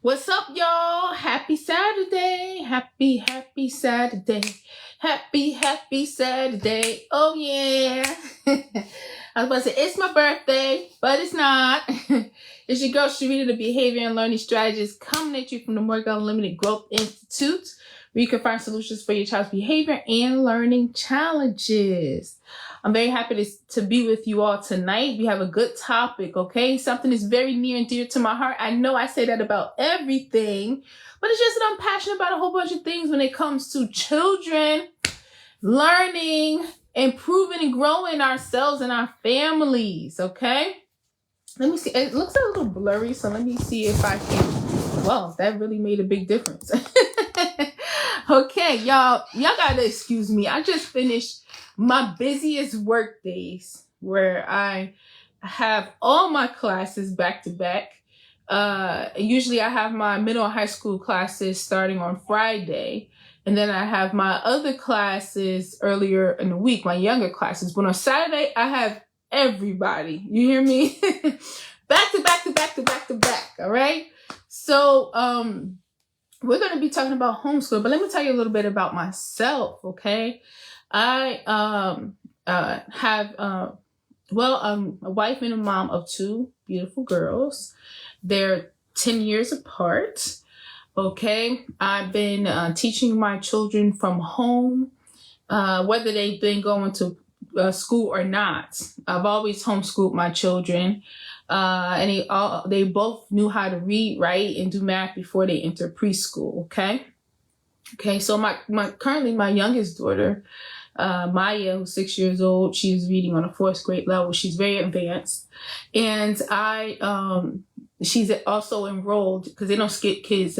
What's up, y'all? Happy Saturday. Happy Saturday. Happy Saturday. Oh, yeah. I was about to say, it's my birthday, but it's not. It's your girl, Sharita, the Behavior and Learning Strategist, coming at you from the Morgan Unlimited Growth Institute, where you can find solutions for your child's behavior and learning challenges. I'm very happy to be with you all tonight. We have a good topic, okay? Something that's very near and dear to my heart. I know I say that about everything, but it's just that I'm passionate about a whole bunch of things when it comes to children, learning, improving and growing ourselves and our families, okay? Let me see. It looks a little blurry, so let me see if I can. Well, that really made a big difference. Okay, y'all gotta excuse me. I just finished my busiest work days where I have all my classes back to back. Usually I have my middle and high school classes starting on Friday. And then I have my other classes earlier in the week, my younger classes. But on Saturday, I have everybody. You hear me? Back to back to back to back to back. All right. So, we're going to be talking about homeschool, but let me tell you a little bit about myself. Okay. I, have, a wife and a mom of two beautiful girls. They're 10 years apart. Okay. I've been, teaching my children from home, whether they've been going to school or not. I've always homeschooled my children. And they both knew how to read, write, and do math before they enter preschool. Okay. So currently my youngest daughter, Maya, who's 6 years old, she's reading on a 4th grade level. She's very advanced. And she's also enrolled, because they don't skip kids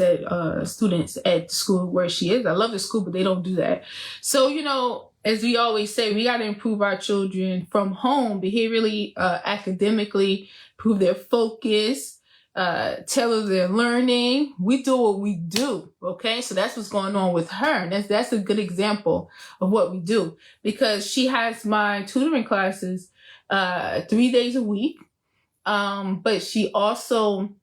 students at the school where she is. I love the school, but they don't do that. So, as we always say, we got to improve our children from home, behaviorally, academically, improve their focus, tailor their learning. We do what we do. Okay. So that's what's going on with her. And that's a good example of what we do, because she has my tutoring classes, 3 days a week. But she also,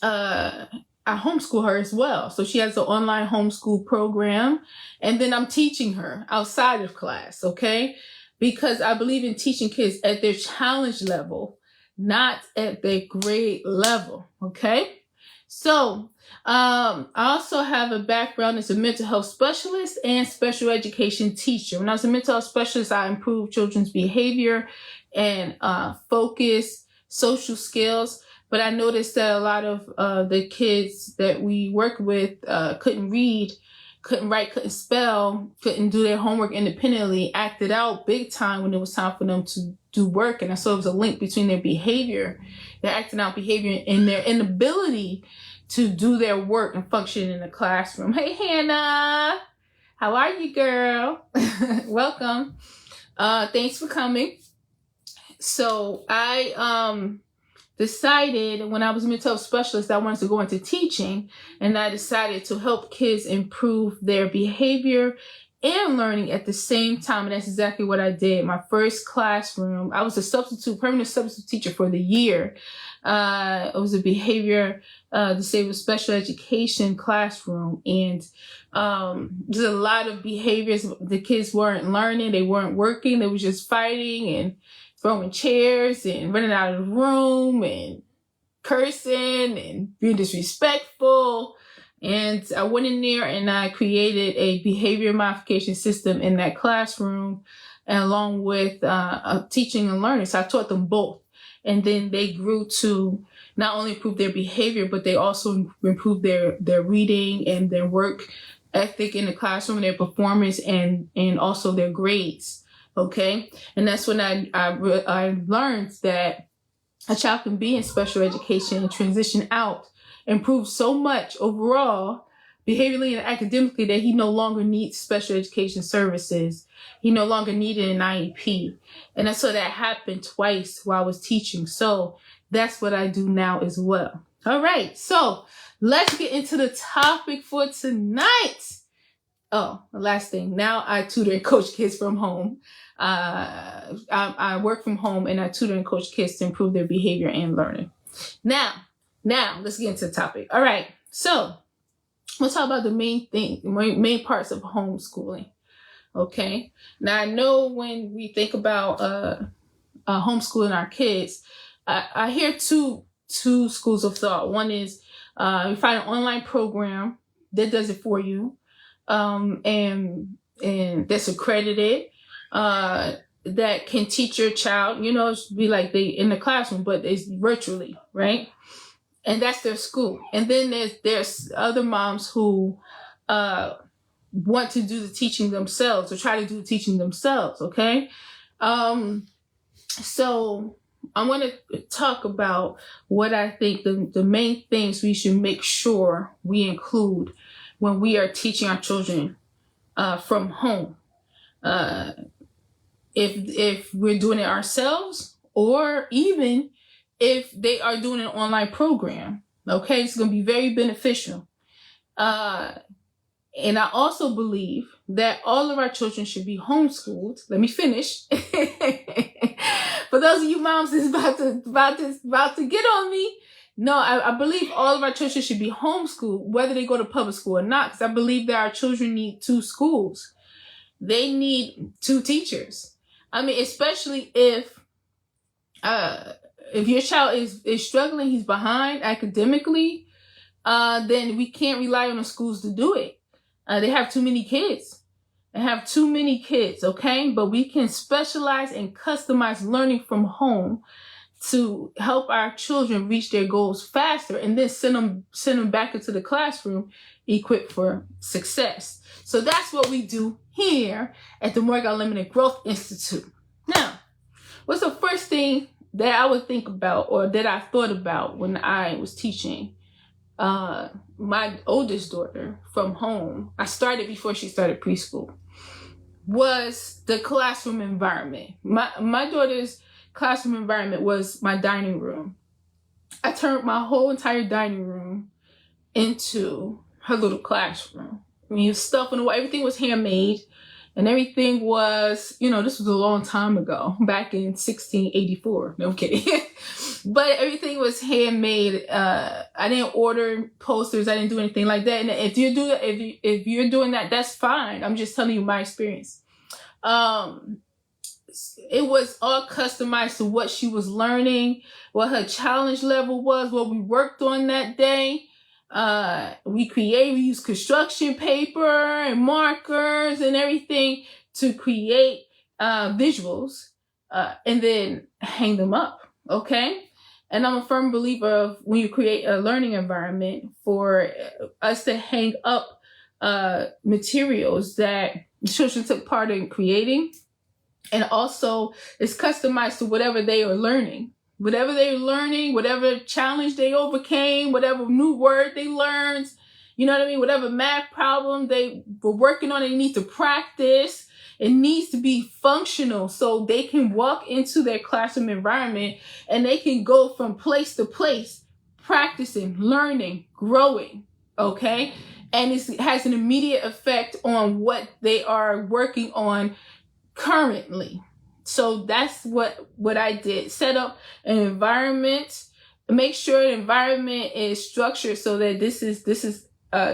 I homeschool her as well. So she has an online homeschool program, and then I'm teaching her outside of class. Okay. Because I believe in teaching kids at their challenge level, not at their grade level. Okay. So, I also have a background as a mental health specialist and special education teacher. When I was a mental health specialist, I improved children's behavior and, focus, social skills. But I noticed that a lot of the kids that we work with couldn't read, couldn't write, couldn't spell, couldn't do their homework independently, acted out big time when it was time for them to do work. And I saw it was a link between their behavior, their acting out behavior, and their inability to do their work and function in the classroom. Hey, Hannah, how are you, girl? Welcome. Thanks for coming. So I decided when I was a mental health specialist, I wanted to go into teaching, and I decided to help kids improve their behavior and learning at the same time. And that's exactly what I did. My first classroom, I was a permanent substitute teacher for the year. It was a behavior, disabled special education classroom. And, there's a lot of behaviors. The kids weren't learning. They weren't working. They were just fighting and throwing chairs and running out of the room and cursing and being disrespectful. And I went in there and I created a behavior modification system in that classroom, and along with teaching and learning. So I taught them both. And then they grew to not only improve their behavior, but they also improved their reading and their work ethic in the classroom, their performance, and also their grades. Okay. And that's when I learned that a child can be in special education and transition out, improve so much overall, behaviorally and academically, that he no longer needs special education services. He no longer needed an IEP. And I saw that happen twice while I was teaching. So that's what I do now as well. All right. So let's get into the topic for tonight. Oh, the last thing. Now I tutor and coach kids from home. I work from home, and I tutor and coach kids to improve their behavior and learning. Now let's get into the topic. All right. So we'll talk about the main thing, the main parts of homeschooling. Okay. Now I know when we think about homeschooling our kids, I hear two schools of thought. One is you find an online program that does it for you, and that's accredited, that can teach your child. It's be like they in the classroom, but it's virtually, right? And that's their school. And then there's other moms who want to do the teaching themselves or try to do the teaching themselves. Okay. So I want to talk about what I think the main things we should make sure we include when we are teaching our children from home. If we're doing it ourselves, or even if they are doing an online program, okay, it's going to be very beneficial. And I also believe that all of our children should be homeschooled. Let me finish. For those of you moms that's about to get on me, no, I believe all of our children should be homeschooled, whether they go to public school or not, because I believe that our children need two schools. They need two teachers. I mean, especially if your child is struggling, he's behind academically, then we can't rely on the schools to do it. They have too many kids. Okay? But we can specialize and customize learning from home to help our children reach their goals faster, and then send them back into the classroom equipped for success. So that's what we do here at the Morgan Unlimited Growth Institute. Now, what's the first thing that I would think about, or that I thought about when I was teaching my oldest daughter from home? I started before she started preschool. Was the classroom environment. My daughter's classroom environment was my dining room. I turned my whole entire dining room into her little classroom. I mean, stuff on the wall, everything was handmade, and everything was, this was a long time ago, back in 1684. No, I'm kidding. But everything was handmade. I didn't order posters. I didn't do anything like that. And if you're doing that, that's fine. I'm just telling you my experience. It was all customized to what she was learning, what her challenge level was, what we worked on that day. We used construction paper and markers and everything to create visuals, and then hang them up. Okay. And I'm a firm believer of when you create a learning environment, for us to hang up materials that children took part in creating, and also it's customized to whatever they are learning. Whatever challenge they overcame, whatever new word they learned, whatever math problem they were working on, they need to practice. It needs to be functional so they can walk into their classroom environment and they can go from place to place, practicing, learning, growing, okay? And it has an immediate effect on what they are working on currently. So that's what I did. Set up an environment, make sure the environment is structured so that this is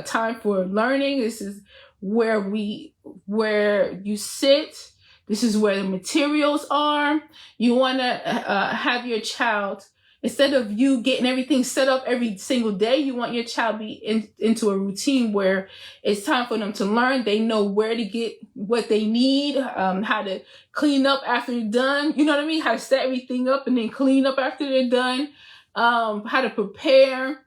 time for learning. This is where you sit. This is where the materials are. You want to have your child, instead of you getting everything set up every single day, you want your child be into a routine where it's time for them to learn. They know where to get what they need, how to clean up after they're done. You know what I mean? How to set everything up and then clean up after they're done. How to prepare.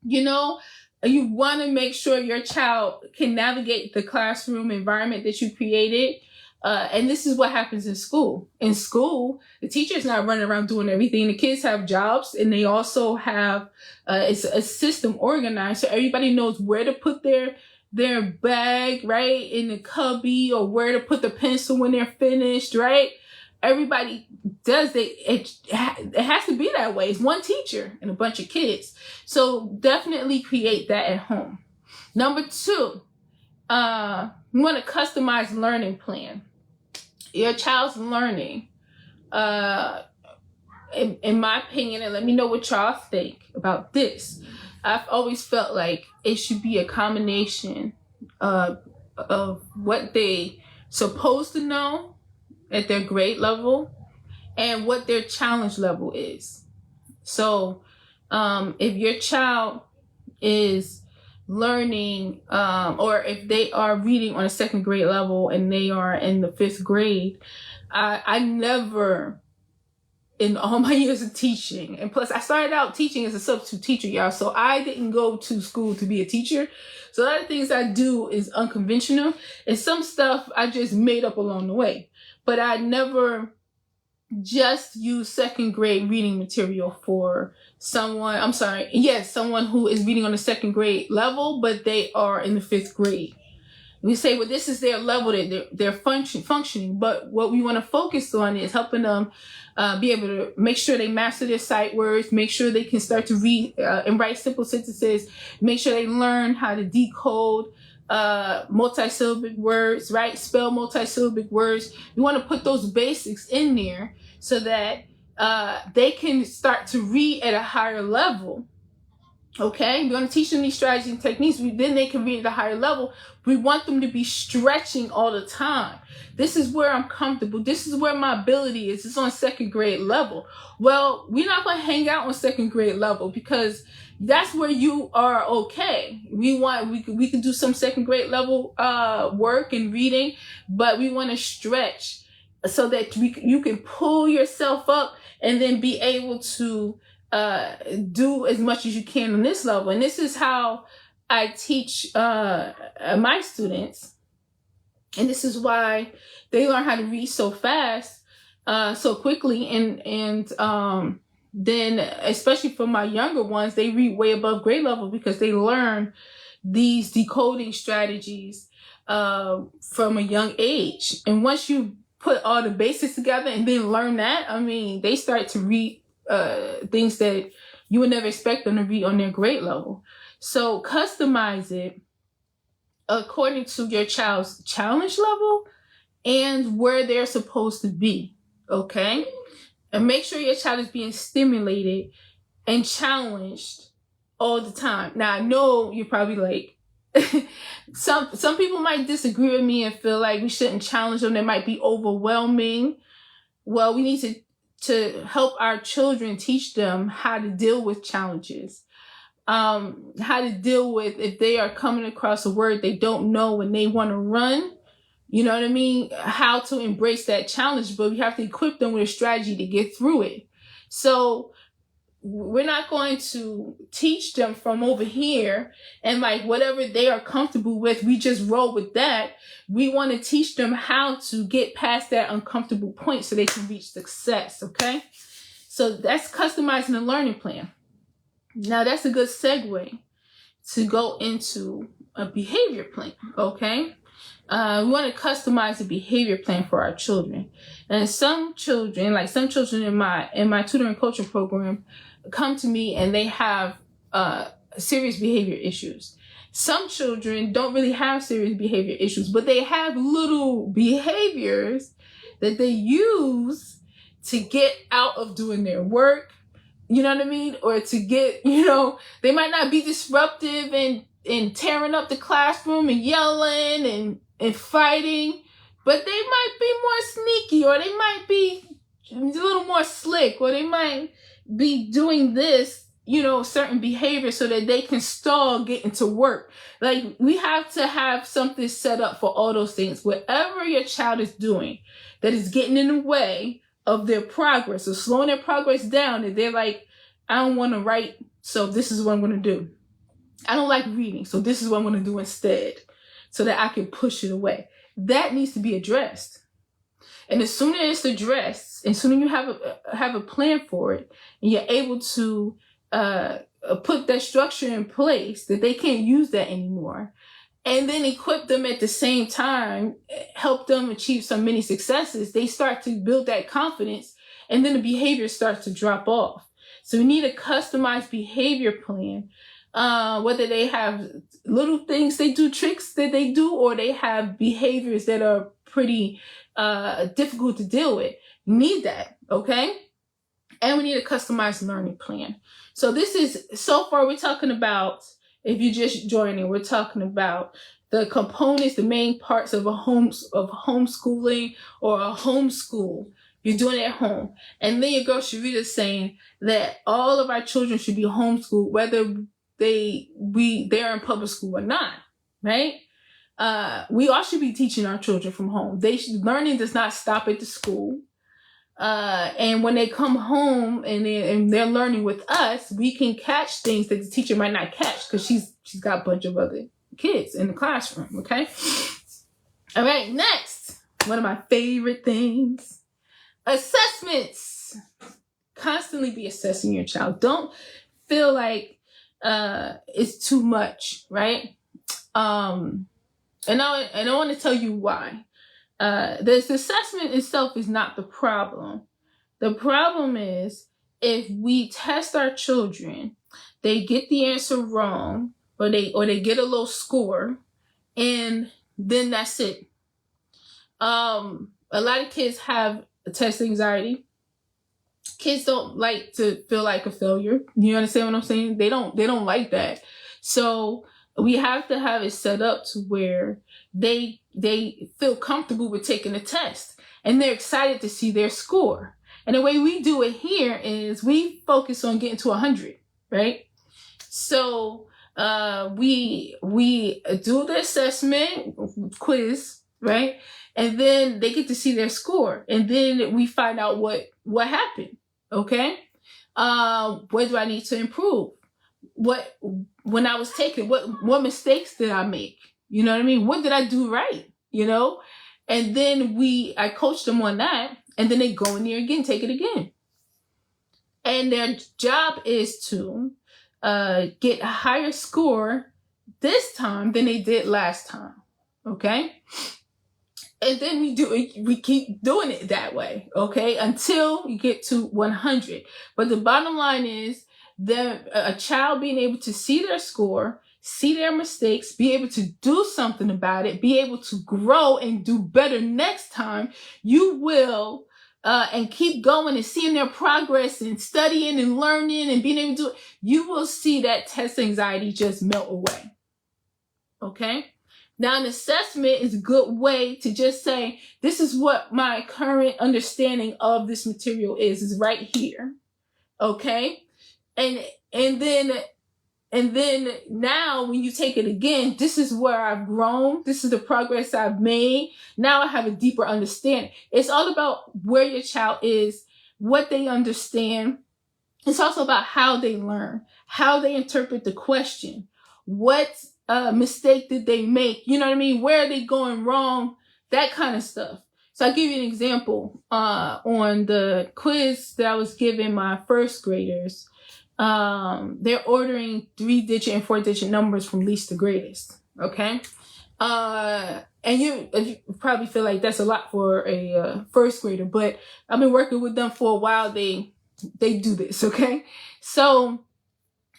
You want to make sure your child can navigate the classroom environment that you created. And this is what happens in school. In school, the teacher's not running around doing everything. The kids have jobs, and they also have it's a system organized, so everybody knows where to put their bag, right, in the cubby, or where to put the pencil when they're finished, right? Everybody does it. It has to be that way. It's one teacher and a bunch of kids. So definitely create that at home. Number 2, you want a customized learning plan. Your child's learning, in my opinion, and let me know what y'all think about this. I've always felt like it should be a combination of what they supposed to know at their grade level and what their challenge level is. So if your child is learning, or if they are reading on a second grade level and they are in the 5th grade, I never, in all my years of teaching, and plus I started out teaching as a substitute teacher, y'all, so I didn't go to school to be a teacher. So a lot of things I do is unconventional, and some stuff I just made up along the way. But I never just use second grade reading material for someone who is reading on a second grade level, but they are in the 5th grade. We say, well, this is their level that they're functioning, but what we want to focus on is helping them be able to make sure they master their sight words, make sure they can start to read and write simple sentences, make sure they learn how to decode multisyllabic words, right? Spell multisyllabic words. We want to put those basics in there so that they can start to read at a higher level. Okay, we're going to teach them these strategies and techniques. Then they can read at a higher level. We want them to be stretching all the time. This is where I'm comfortable. This is where my ability is. It's on second grade level. Well, we're not going to hang out on second grade level because that's where you are okay. We can do some second grade level work and reading, but we want to stretch so that you can pull yourself up and then be able to do as much as you can on this level. And this is how I teach my students. And this is why they learn how to read so fast, so quickly. And then, especially for my younger ones, they read way above grade level because they learn these decoding strategies from a young age. And once you put all the basics together and then learn that, I mean, they start to read things that you would never expect them to read on their grade level. So customize it according to your child's challenge level and where they're supposed to be, okay? And make sure your child is being stimulated and challenged all the time. Now, I know you're probably like, some people might disagree with me and feel like we shouldn't challenge them. That might be overwhelming. Well, we need to help our children, teach them how to deal with challenges, how to deal with if they are coming across a word they don't know when they want to run, you know what I mean? How to embrace that challenge, but we have to equip them with a strategy to get through it. So we're not going to teach them from over here and like whatever they are comfortable with, we just roll with that. We want to teach them how to get past that uncomfortable point so they can reach success, okay? So that's customizing the learning plan. Now that's a good segue to go into a behavior plan, okay? We want to customize a behavior plan for our children. And some children in my tutor and coaching program come to me and they have serious behavior issues. Some children don't really have serious behavior issues, but they have little behaviors that they use to get out of doing their work, you know what I mean? Or to get, they might not be disruptive and tearing up the classroom and yelling and fighting, but they might be more sneaky, or they might be a little more slick, or they might be doing this, certain behavior so that they can stall getting to work. Like, we have to have something set up for all those things. Whatever your child is doing that is getting in the way of their progress or slowing their progress down, and they're like, I don't want to write, so this is what I'm going to do. I don't like reading, so this is what I'm going to do instead, so that I can push it away. That needs to be addressed. And as soon as it's addressed, as soon as you have a plan for it, and you're able to put that structure in place that they can't use that anymore, and then equip them at the same time, help them achieve some many successes, they start to build that confidence, and then the behavior starts to drop off. So we need a customized behavior plan, whether they have little things they do, tricks that they do, or they have behaviors that are pretty difficult to deal with. You need that, okay? And we need a customized learning plan. So this is, so far we're talking about, if you just joining, we're talking about the components, the main parts of homeschooling or a homeschool. You're doing it at home. And then your girl Sharita is saying that all of our children should be homeschooled, whether they're in public school or not, right? We all should be teaching our children from home. Learning does not stop at the school. And when they come home and they're learning with us, we can catch things that the teacher might not catch because she's got a bunch of other kids in the classroom. Okay. All right. Next, one of my favorite things, assessments. Constantly be assessing your child. Don't feel like it's too much, right? And I want to tell you why. This assessment itself is not the problem. The problem is if we test our children, they get the answer wrong, or they get a low score, and then that's it. A lot of kids have test anxiety. Kids don't like to feel like a failure. You understand what I'm saying? They don't like that. So we have to have it set up to where they feel comfortable with taking a test and they're excited to see their score. And the way we do it here is we focus on getting to 100, right? So we do the assessment quiz, right? And then they get to see their score. And then we find out what happened, okay? What do I need to improve? When I was taking, what mistakes did I make? You know what I mean? What did I do right? You know? And then I coach them on that, and then they go in there again, take it again. And their job is to get a higher score this time than they did last time. Okay? And then we keep doing it that way, okay? Until you get to 100. But the bottom line is that a child being able to see their score, see their mistakes, be able to do something about it, be able to grow and do better next time, you will, and keep going and seeing their progress and studying and learning and being able to do it, you will see that test anxiety just melt away, okay? Now, an assessment is a good way to just say, this is what my current understanding of this material is right here, okay? And then now when you take it again, this is where I've grown. This is the progress I've made. Now I have a deeper understanding. It's all about where your child is, what they understand. It's also about how they learn, how they interpret the question, what mistake did they make? You know what I mean? Where are they going wrong? That kind of stuff. So I'll give you an example on the quiz that I was giving my first graders. They're ordering 3-digit and 4-digit numbers from least to greatest. Okay. And you probably feel like that's a lot for a first grader, but I've been working with them for a while. They do this. Okay. So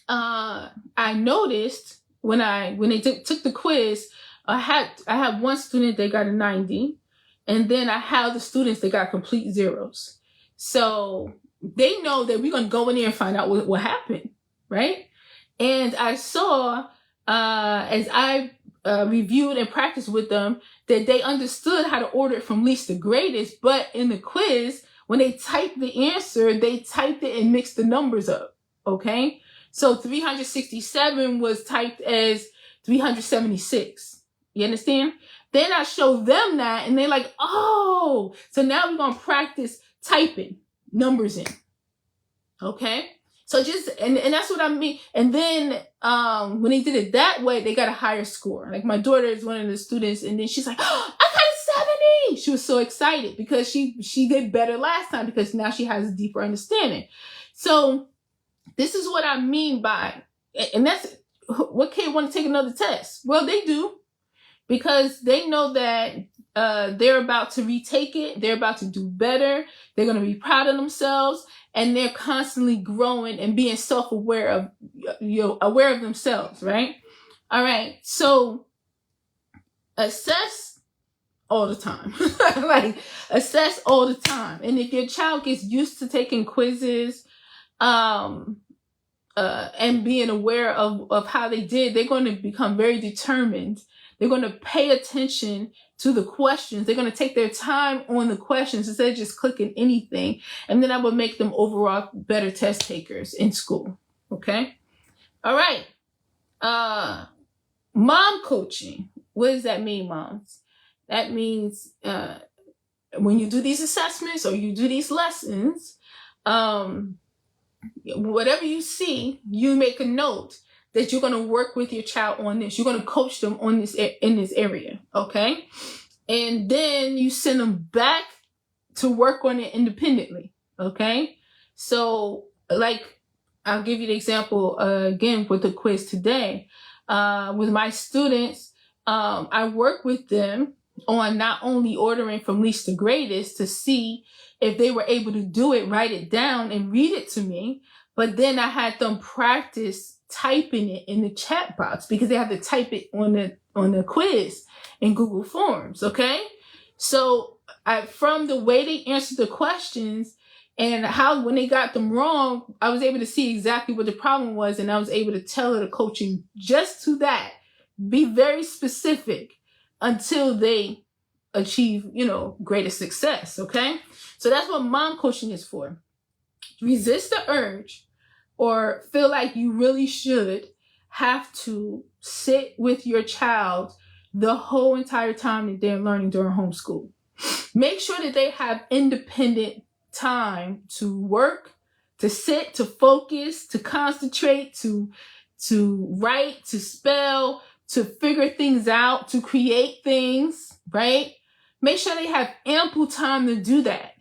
I noticed when they took the quiz, I had one student that got a 90, and then I had the students that got complete zeros. So they know that we're going to go in there and find out what happened, right? And I saw, as I reviewed and practiced with them, that they understood how to order it from least to greatest, but in the quiz, when they typed the answer, they typed it and mixed the numbers up, okay? So 367 was typed as 376. You understand? Then I showed them that, and they're like, oh, so now we're going to practice typing numbers in. Okay? So and that's what I mean. And then when they did it that way, they got a higher score. Like my daughter is one of the students, and then she's like, oh, I got a 70. She was so excited because she did better last time because now she has a deeper understanding. So this is what I mean by, and that's what kid want to take another test? Well, they do, because they know that they're about to retake it. They're about to do better. They're going to be proud of themselves, and they're constantly growing and being self-aware of, aware of themselves, right? All right. So assess all the time. Like, assess all the time. And if your child gets used to taking quizzes, and being aware of how they did, they're going to become very determined. They're going to pay attention to the questions. They're going to take their time on the questions instead of just clicking anything. And then that will make them overall better test takers in school. Okay? All right. Mom coaching. What does that mean, moms? That means when you do these assessments or you do these lessons, whatever you see, you make a note that you're going to work with your child on this. You're going to coach them on this in this area, okay? And then you send them back to work on it independently, okay? So, like, I'll give you the example again with the quiz today. With my students, I work with them on not only ordering from least to greatest to see if they were able to do it, write it down and read it to me, but then I had them practice typing it in the chat box because they have to type it on the quiz in Google Forms, okay? So from the way they answered the questions and how when they got them wrong, I was able to see exactly what the problem was, and I was able to tailor the coaching just to that. Be very specific until they achieve, greater success, okay? So that's what mom coaching is for. Resist the urge or feel like you really should have to sit with your child the whole entire time that they're learning during homeschool. Make sure that they have independent time to work, to sit, to focus, to concentrate, to write, to spell, to figure things out, to create things, right? Make sure they have ample time to do that.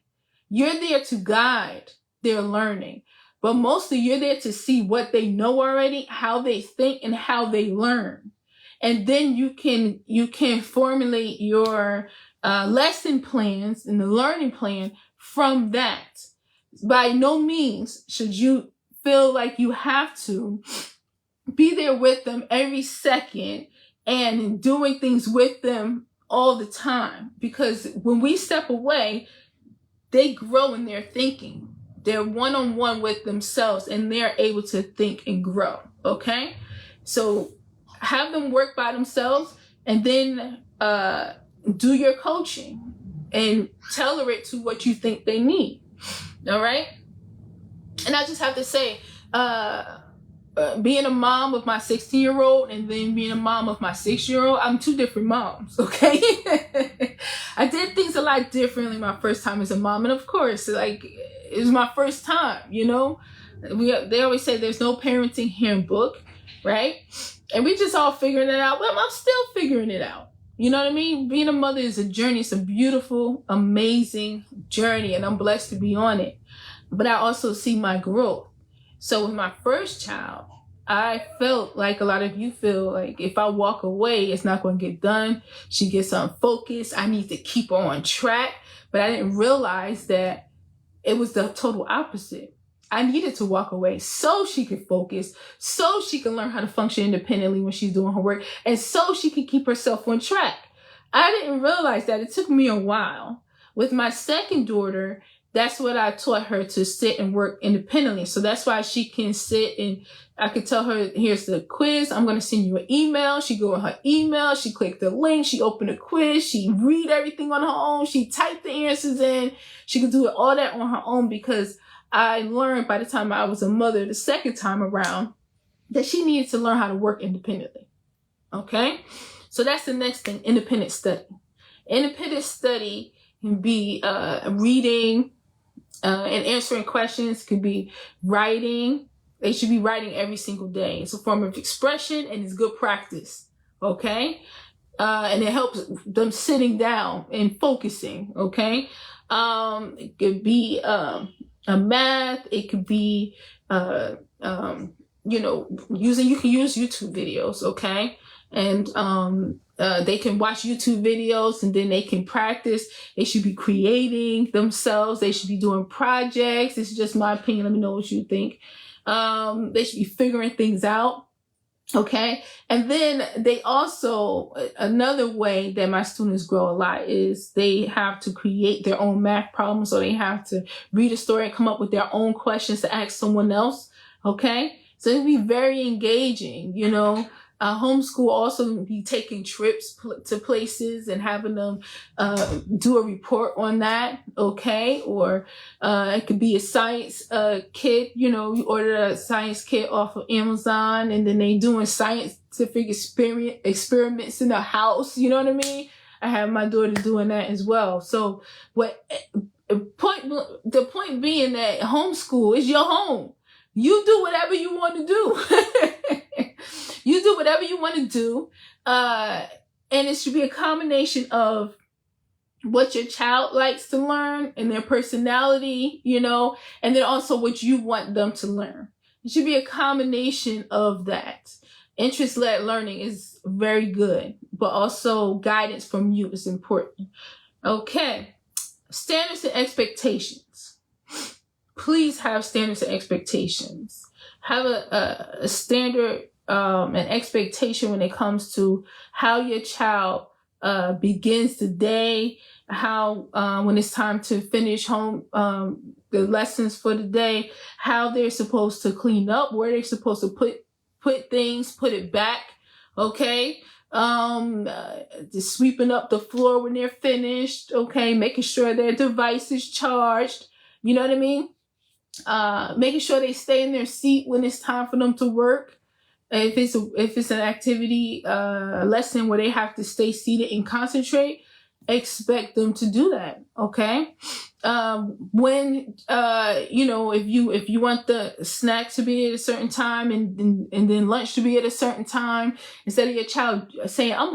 You're there to guide their learning, but mostly you're there to see what they know already, how they think, and how they learn. And then you can formulate your lesson plans and the learning plan from that. By no means should you feel like you have to be there with them every second and doing things with them all the time, because when we step away, they grow in their thinking. They're one-on-one with themselves and they're able to think and grow, okay? So have them work by themselves and then do your coaching and tailor it to what you think they need, all right? And I just have to say, being a mom of my 16-year-old and then being a mom of my 6-year-old, I'm two different moms, okay? I did things a lot differently my first time as a mom. And of course, like, it was my first time, They always say there's no parenting handbook, right? And we just all figuring it out. Well, I'm still figuring it out. You know what I mean? Being a mother is a journey. It's a beautiful, amazing journey, and I'm blessed to be on it. But I also see my growth. So with my first child, I felt like a lot of you feel like if I walk away, it's not going to get done. She gets unfocused. I need to keep her on track. But I didn't realize that it was the total opposite. I needed to walk away so she could focus, so she can learn how to function independently when she's doing her work, and so she can keep herself on track. I didn't realize that. It took me a while. With my second daughter, that's what I taught her, to sit and work independently. So that's why she can sit and I could tell her, here's the quiz. I'm going to send you an email. She go on her email. She click the link. She open the quiz. She read everything on her own. She type the answers in. She could do all that on her own, because I learned by the time I was a mother the second time around that she needed to learn how to work independently. Okay? So that's the next thing, independent study. Independent study can be reading, and answering questions, could be writing. They should be writing every single day. It's a form of expression and it's good practice, okay? And it helps them sitting down and focusing, okay? It could be a math. It could be, you can use YouTube videos, okay? And they can watch YouTube videos and then they can practice. They should be creating themselves. They should be doing projects. This is just my opinion. Let me know what you think. They should be figuring things out. Okay. And then they also, another way that my students grow a lot is they have to create their own math problems. So they have to read a story and come up with their own questions to ask someone else. Okay. So it'd be very engaging, you know. Homeschool also be taking trips to places and having them do a report on that, okay? Or it could be a science kit, you know, you order a science kit off of Amazon and then they doing scientific experiments in the house, you know what I mean? I have my daughter doing that as well. So the point being that homeschool is your home. You do whatever you want to do. You do whatever you want to do. And it should be a combination of what your child likes to learn and their personality, you know, and then also what you want them to learn. It should be a combination of that. Interest-led learning is very good, but also guidance from you is important. Okay. Standards and expectations. Please have standards and expectations. Have a standard an expectation when it comes to how your child begins the day, how when it's time to finish home the lessons for the day, how they're supposed to clean up, where they're supposed to put things, put it back, okay? Just sweeping up the floor when they're finished, okay? Making sure their device is charged, you know what I mean? Making sure they stay in their seat when it's time for them to work. If it's an activity, a lesson where they have to stay seated and concentrate, expect them to do that. Okay. When you know, if you want the snack to be at a certain time and then lunch to be at a certain time, instead of your child saying I'm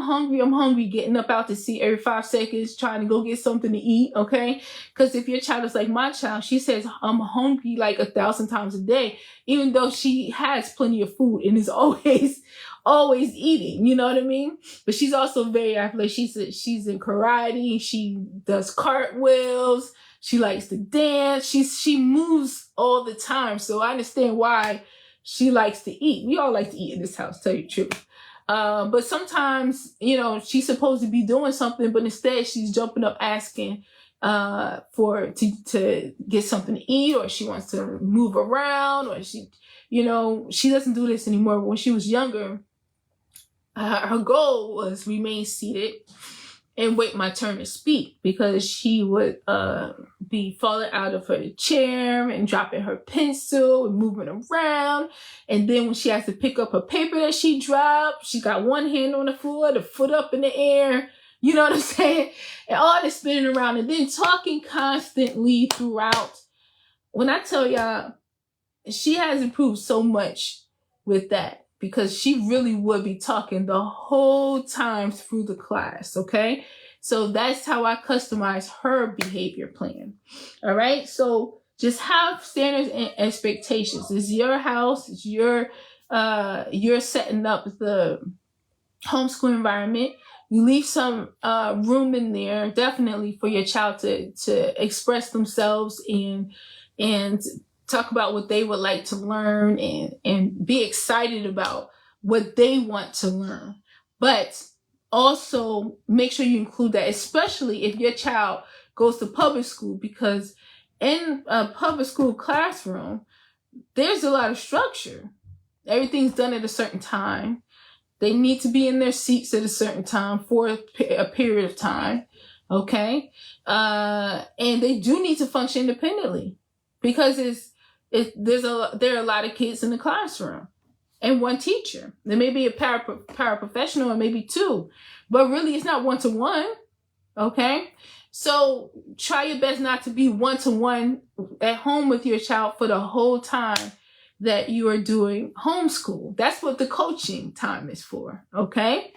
hungry, getting up out the seat every 5 seconds trying to go get something to eat. Okay. Because if your child is like my child, she says I'm hungry like 1,000 times a day, even though she has plenty of food and is always eating, you know what I mean? But she's also very athletic. She's in karate. She does cartwheels. She likes to dance. She moves all the time. So I understand why she likes to eat. We all like to eat in this house, tell you the truth. But sometimes, you know, she's supposed to be doing something, but instead she's jumping up asking to get something to eat, or she wants to move around, or she doesn't do this anymore. But when she was younger, her goal was remain seated and wait my turn to speak, because she would be falling out of her chair and dropping her pencil and moving around. And then when she has to pick up her paper that she dropped, she got one hand on the floor, the foot up in the air. You know what I'm saying? And all this spinning around and then talking constantly throughout. When I tell y'all, she has improved so much with that, because she really would be talking the whole time through the class, okay? So that's how I customize her behavior plan, all right? So just have standards and expectations. It's your house. It's you're setting up the homeschool environment. You leave some room in there, definitely, for your child to express themselves and talk about what they would like to learn and be excited about what they want to learn. But also make sure you include that, especially if your child goes to public school, because in a public school classroom, there's a lot of structure. Everything's done at a certain time. They need to be in their seats at a certain time for a period of time. Okay. And they do need to function independently, because there are a lot of kids in the classroom and one teacher. There may be a paraprofessional or maybe two, but really it's not one-to-one. Okay. So try your best not to be one-to-one at home with your child for the whole time that you are doing homeschool. That's what the coaching time is for. Okay.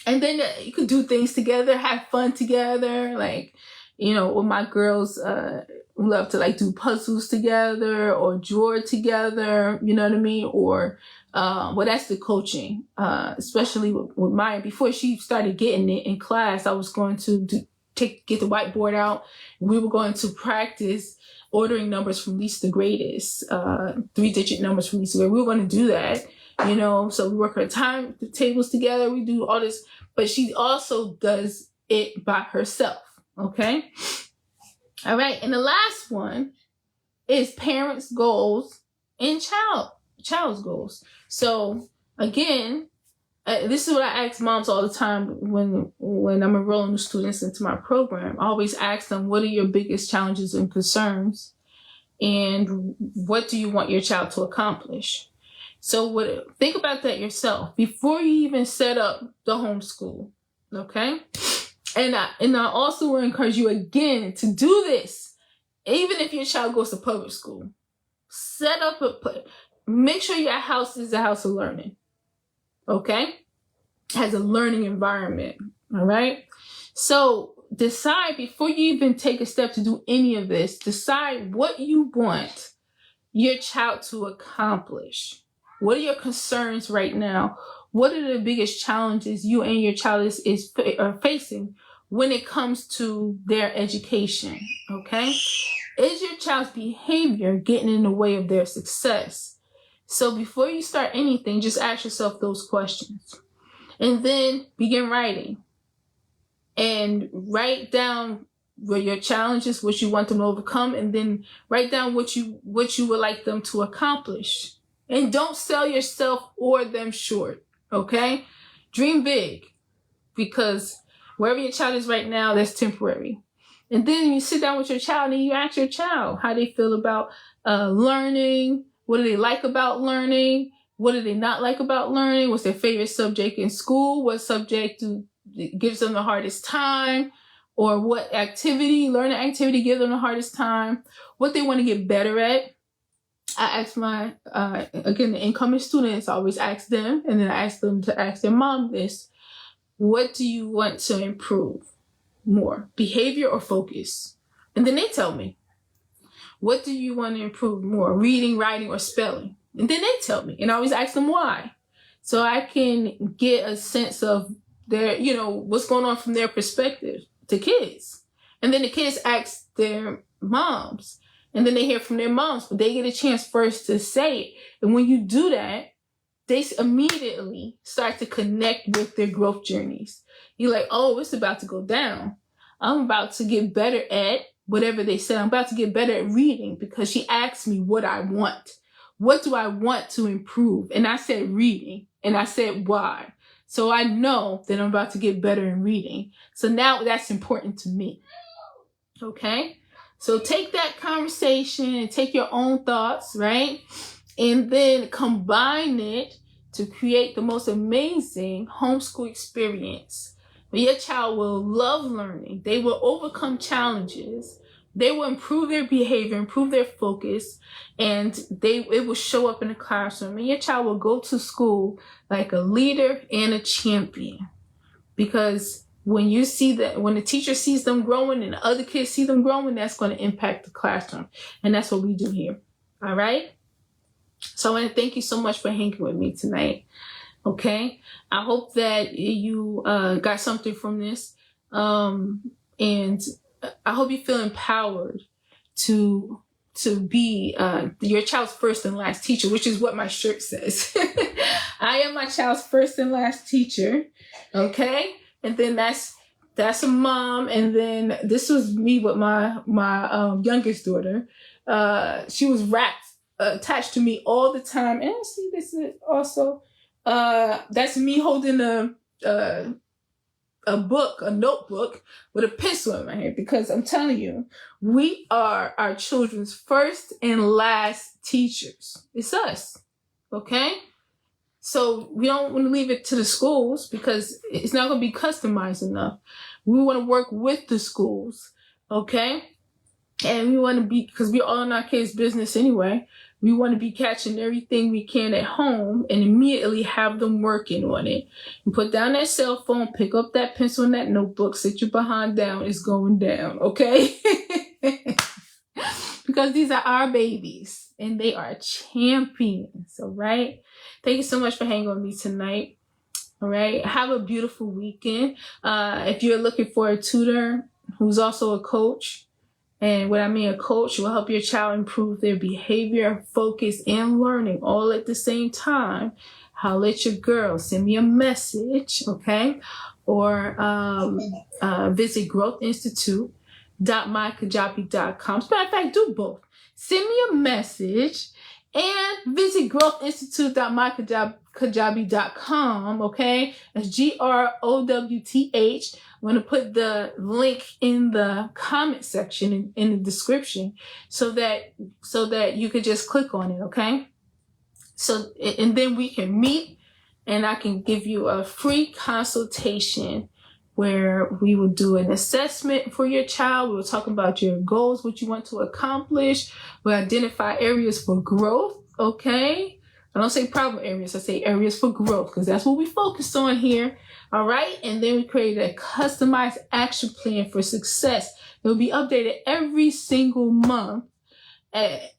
And then you could do things together, have fun together. Like, you know, with my girls, love to like do puzzles together or draw together, you know what I mean? Or, well, that's the coaching, especially with Maya. Before she started getting it in class, I was going to get the whiteboard out. We were going to practice ordering numbers from least to greatest, 3-digit numbers from least to greatest. We were going to do that. you know, so we work our timetables together, we do all this, but she also does it by herself. Okay. All right. And the last one is parents' goals and child's goals. So again, this is what I ask moms all the time when I'm enrolling the students into my program. I always ask them, what are your biggest challenges and concerns? And what do you want your child to accomplish? So think about that yourself before you even set up the homeschool. Okay. And I also will encourage you again to do this. Even if your child goes to public school, make sure your house is a house of learning. Okay? Has a learning environment. All right? So decide before you even take a step to do any of this, decide what you want your child to accomplish. What are your concerns right now? What are the biggest challenges you and your child are facing when it comes to their education? Okay? Is your child's behavior getting in the way of their success? So before you start anything, just ask yourself those questions. And then begin writing. And write down where your challenges, what you want them to overcome, and then write down what you would like them to accomplish. And don't sell yourself or them short. Okay? Dream big. Because wherever your child is right now, that's temporary. And then you sit down with your child and you ask your child how they feel about learning. What do they like about learning? What do they not like about learning? What's their favorite subject in school? What subject gives them the hardest time? Or what learning activity gives them the hardest time? What they want to get better at? I ask again, the incoming students, I always ask them, and then I ask them to ask their mom this. What do you want to improve more, behavior or focus? And then they tell me, what do you want to improve more, reading, writing, or spelling? And then they tell me, and I always ask them why. So I can get a sense of their, what's going on from their perspective to kids. And then the kids ask their moms, and then they hear from their moms, but they get a chance first to say it. And when you do that, they immediately start to connect with their growth journeys. You're like, oh, it's about to go down. I'm about to get better at whatever they said. I'm about to get better at reading because she asked me what I want. What do I want to improve? And I said reading. And I said why. So I know that I'm about to get better in reading. So now that's important to me. Okay? So take that conversation and take your own thoughts, right? And then combine it to create the most amazing homeschool experience. Your child will love learning. They will overcome challenges. They will improve their behavior, improve their focus, and it will show up in the classroom. And your child will go to school like a leader and a champion. Because when the teacher sees them growing and the other kids see them growing, that's going to impact the classroom. And that's what we do here. All right? So I want to thank you so much for hanging with me tonight. Okay? I hope that you got something from this. And I hope you feel empowered to be your child's first and last teacher, which is what my shirt says. I am my child's first and last teacher. Okay? And then that's a mom. And then this was me with my youngest daughter. She was attached to me all the time. And see, this is also that's me holding a notebook with a pencil in my hand, because I'm telling you, we are our children's first and last teachers. It's us. Okay? So we don't want to leave it to the schools because it's not going to be customized enough. We want to work with the schools. Okay? And we want to because we're all in our kids' business anyway. We want to be catching everything we can at home and immediately have them working on it. And put down that cell phone, pick up that pencil and that notebook, sit your behind down. It's going down, okay? Because these are our babies and they are champions, all right? Thank you so much for hanging with me tonight, all right? Have a beautiful weekend. If you're looking for a tutor who's also a coach, and what I mean, a coach will help your child improve their behavior, focus, and learning all at the same time. holler at your girl, send me a message, okay? Or visit growthinstitute.mykajabi.com. As a matter of fact, do both. Send me a message and visit growthinstitute.mykajabi.com, okay? That's GROWTH. I'm going to put the link in the comment section in the description so that you could just click on it, okay? So, and then we can meet and I can give you a free consultation where we will do an assessment for your child. We will talk about your goals, what you want to accomplish. We'll identify areas for growth, okay? I don't say problem areas, I say areas for growth because that's what we focus on here, all right? And then we create a customized action plan for success. It will be updated every single month.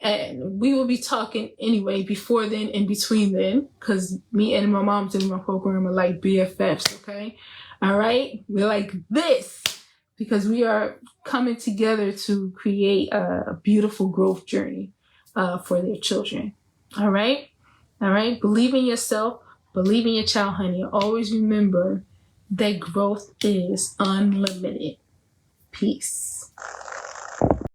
And we will be talking anyway before then and between then because me and my mom's in my program are like BFFs, okay? All right? We're like this because we are coming together to create a beautiful growth journey for their children. All right? All right? Believe in yourself. Believe in your child, honey. Always remember that growth is unlimited. Peace.